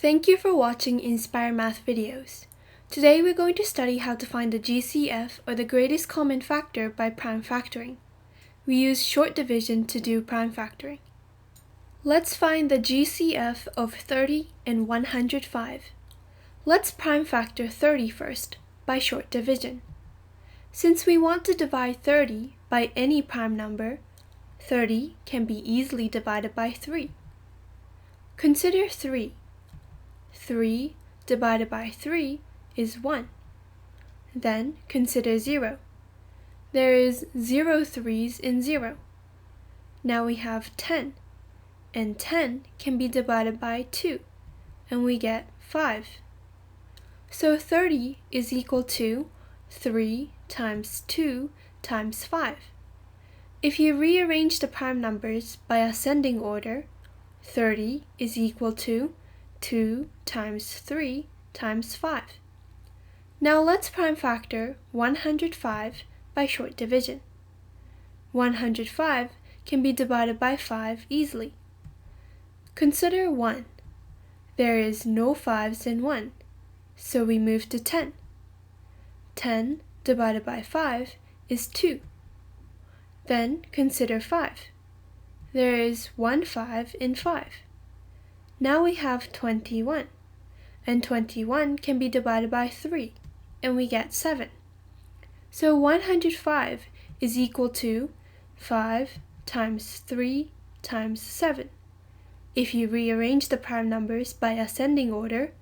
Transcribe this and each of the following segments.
Thank you for watching Inspire Math videos. Today we're going to study how to find the GCF, or the greatest common factor, by prime factoring. We use short division to do prime factoring. Let's find the GCF of 30 and 105. Let's prime factor 30 first, by short division. Since we want to divide 30 by any prime number, 30 can be easily divided by 3. Consider 3. 3 divided by 3 is 1. Then consider 0. There is 0 threes in 0. Now we have 10, and 10 can be divided by 2, and we get 5. So 30 is equal to 3 times 2 times 5. If you rearrange the prime numbers by ascending order, 30 is equal to 2 times 3 times 5. Now let's prime factor 105 by short division. 105 can be divided by 5 easily. Consider 1. There is no 5s in 1, so we move to 10. 10 divided by 5 is 2. Then consider 5. There is 1 5 in 5. Now we have 21, and 21 can be divided by 3, and we get 7. So 105 is equal to 5 times 3 times 7. If you rearrange the prime numbers by ascending order,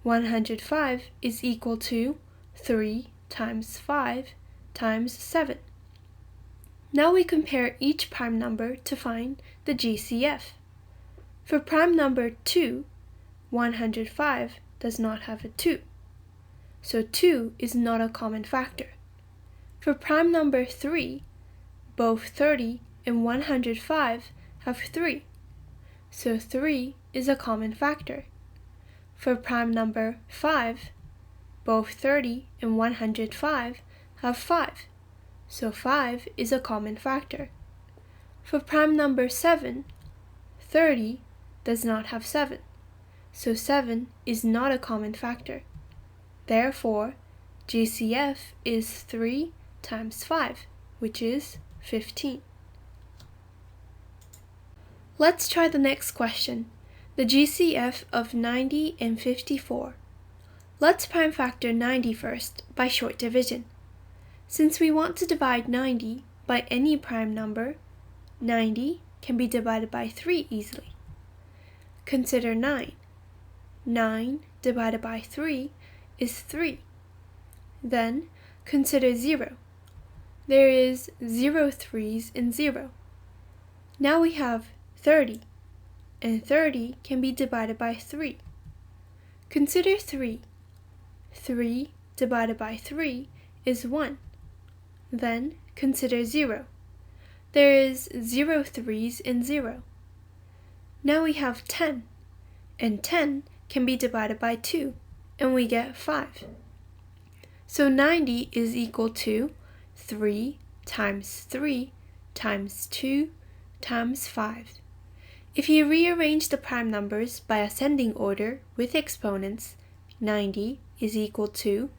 105 is equal to 3 times 5 times 7. Now we compare each prime number to find the GCF. For prime number 2, 105 does not have a 2, so 2 is not a common factor. For prime number 3, both 30 and 105 have 3, so 3 is a common factor. For prime number 5, both 30 and 105 have 5, so 5 is a common factor. For prime number 7, 30 does not have 7, so 7 is not a common factor. Therefore, GCF is 3 times 5, which is 15. Let's try the next question, the GCF of 90 and 54. Let's prime factor 90 first by short division. Since we want to divide 90 by any prime number, 90 can be divided by 3 easily. Consider 9. 9 divided by 3 is 3. Then consider 0. There is 0 threes in 0. Now we have 30, and 30 can be divided by 3. Consider 3. 3 divided by 3 is 1. Then consider 0. There is 0 threes in 0. Now we have 10, and 10 can be divided by 2, and we get 5. So 90 is equal to 3 times 3 times 2 times 5. If you rearrange the prime numbers by ascending order with exponents, 90 is equal to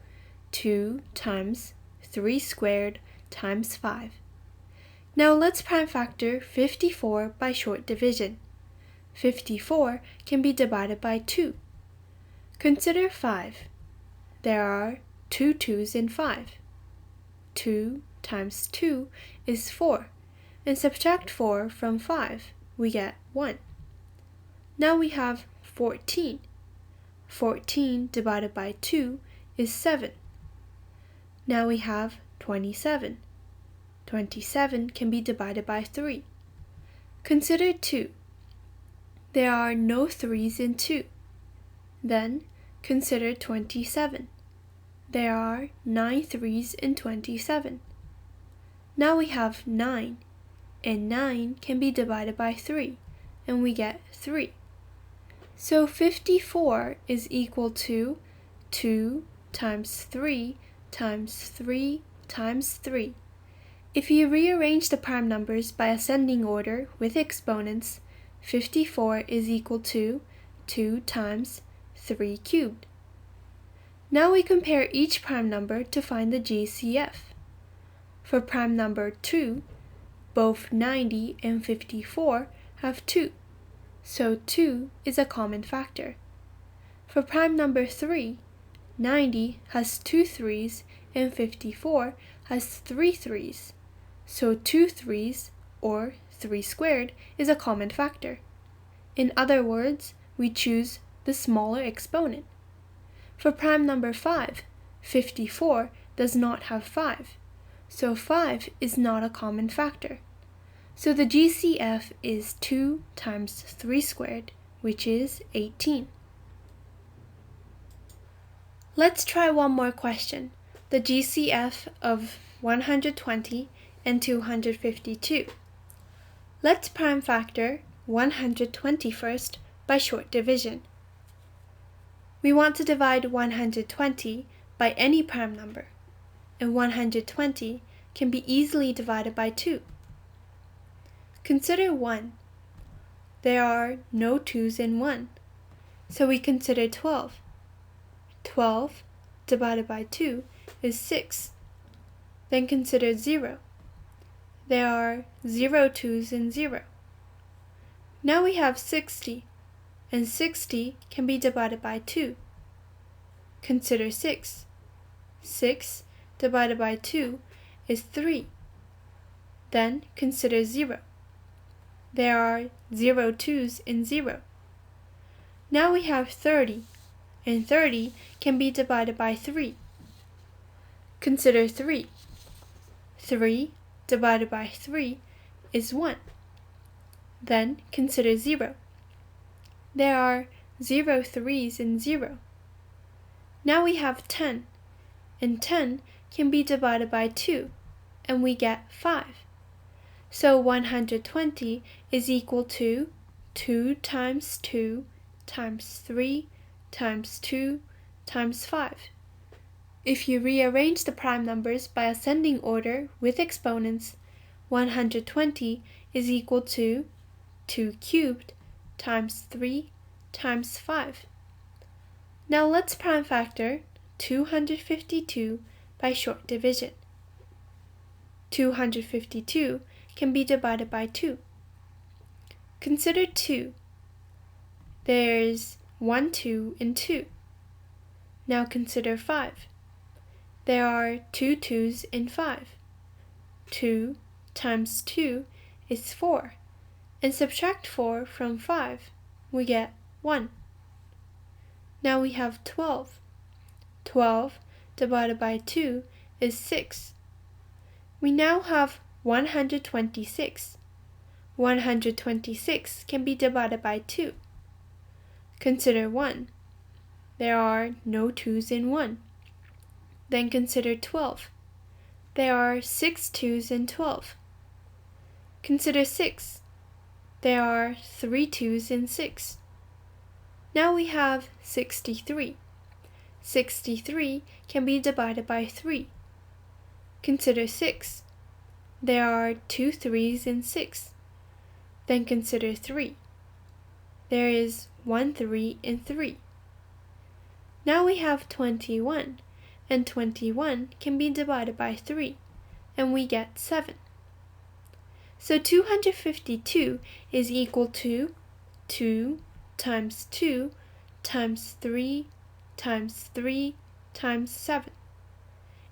2 times 3 squared times 5. Now let's prime factor 54 by short division. 54 can be divided by 2. Consider 5. There are 2 2's in 5. 2 times 2 is 4, and subtract 4 from 5, we get 1. Now we have 14. 14 divided by 2 is 7. Now we have 27. 27 can be divided by 3. Consider 2. There are no 3's in 2. Then consider 27. There are 9 3's in 27. Now we have 9, and 9 can be divided by 3, and we get 3. So 54 is equal to 2 times 3 times 3 times 3. If you rearrange the prime numbers by ascending order with exponents, 54 is equal to 2 times 3 cubed. Now we compare each prime number to find the GCF. For prime number 2, both 90 and 54 have 2, so 2 is a common factor. For prime number 3, 90 has 2 3's and 54 has 3 3's, so 2 3's, or 3 squared, is a common factor. In other words, we choose the smaller exponent. For prime number 5, 54 does not have 5, so 5 is not a common factor. So the GCF is 2 times 3 squared, which is 18. Let's try one more question, the GCF of 120 and 252. Let's prime factor 120 first by short division. We want to divide 120 by any prime number, and 120 can be easily divided by 2. Consider 1. There are no 2's in 1, so we consider 12. 12 divided by 2 is 6. Then consider 0. There are 0 2's in 0. Now we have 60, and 60 can be divided by 2. Consider 6. 6 divided by 2 is 3. Then consider 0. There are 0 2's in 0. Now we have 30, and 30 can be divided by 3. Consider 3. 3 divided by 3 is 1. Then consider 0. There are 0 3's in 0. Now we have 10, and 10 can be divided by 2, and we get 5. So 120 is equal to 2 times 2 times 3 times 2 times 5. If you rearrange the prime numbers by ascending order with exponents, 120 is equal to 2 cubed times 3 times 5. Now let's prime factor 252 by short division. 252 can be divided by 2. Consider 2. There's 1 2 in 2. Now consider 5. There are 2 2's in 5. 2 times 2 is 4, and subtract 4 from 5, we get 1. Now we have 12. 12 divided by 2 is 6. We now have 126. 126 can be divided by 2. Consider 1. There are no 2's in 1. Then consider 12. There are 6 2's in 12. Consider 6. There are 3 2's in 6. Now we have 63. 63 can be divided by 3. Consider 6. There are 2 3's in 6. Then consider 3. There is 1 3 in 3. Now we have 21, and 21 can be divided by 3, and we get 7. So 252 is equal to 2 times 2 times 3 times 3 times 7.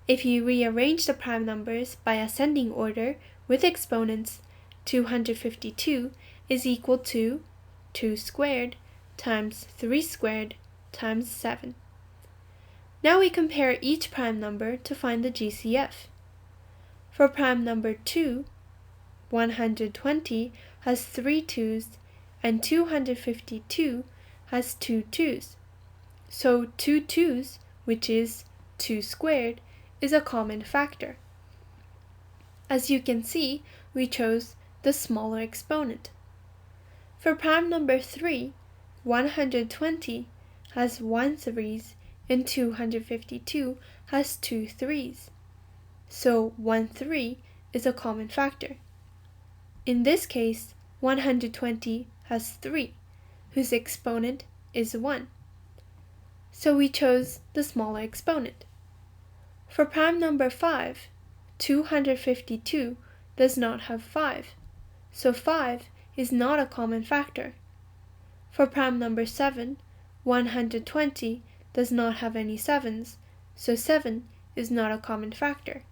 If you rearrange the prime numbers by ascending order with exponents, 252 is equal to 2 squared times 3 squared times 7. Now we compare each prime number to find the GCF. For prime number 2, 120 has 3 2's, and 252 has 2 2's. So 2 2's, which is 2 squared, is a common factor. As you can see, we chose the smaller exponent. For prime number 3, 120 has 1 3's, and 252 has 2 3's. So 1 3 is a common factor. In this case, 120 has 3, whose exponent is 1. so we chose the smaller exponent. For prime number 5, 252 does not have 5, so 5 is not a common factor. For prime number 7, 120 does not have any 7s, so 7 is not a common factor.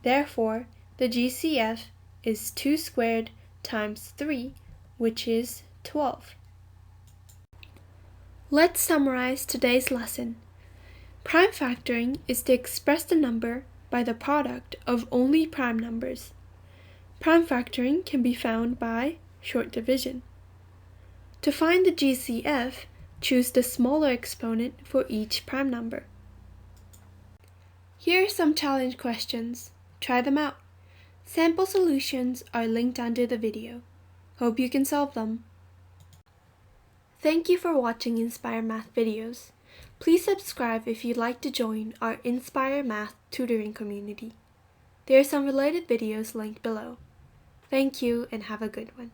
Therefore, the GCF is 2 squared times 3, which is 12. Let's summarize today's lesson. Prime factoring is to express the number by the product of only prime numbers. Prime factoring can be found by short division. To find the GCF, choose the smaller exponent for each prime number. Here are some challenge questions. Try them out. Sample solutions are linked under the video. Hope you can solve them. Thank you for watching Inspire Math videos. Please subscribe if you'd like to join our Inspire Math tutoring community. There are some related videos linked below. Thank you and have a good one.